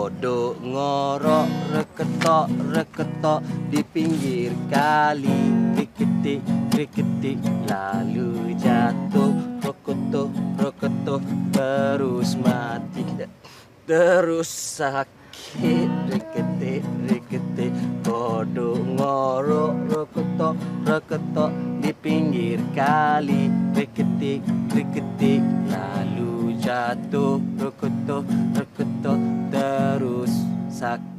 Kodok ngorok reketok reketok di pinggir kali. Riketik riketik lalu jatuh. Rokotoh rokotoh terus mati. Terus sakit. Riketik riketik kodok ngorok reketok reketok di pinggir kali. Riketik riketik lalu jatuh. Rokotoh rokotoh terus sakit.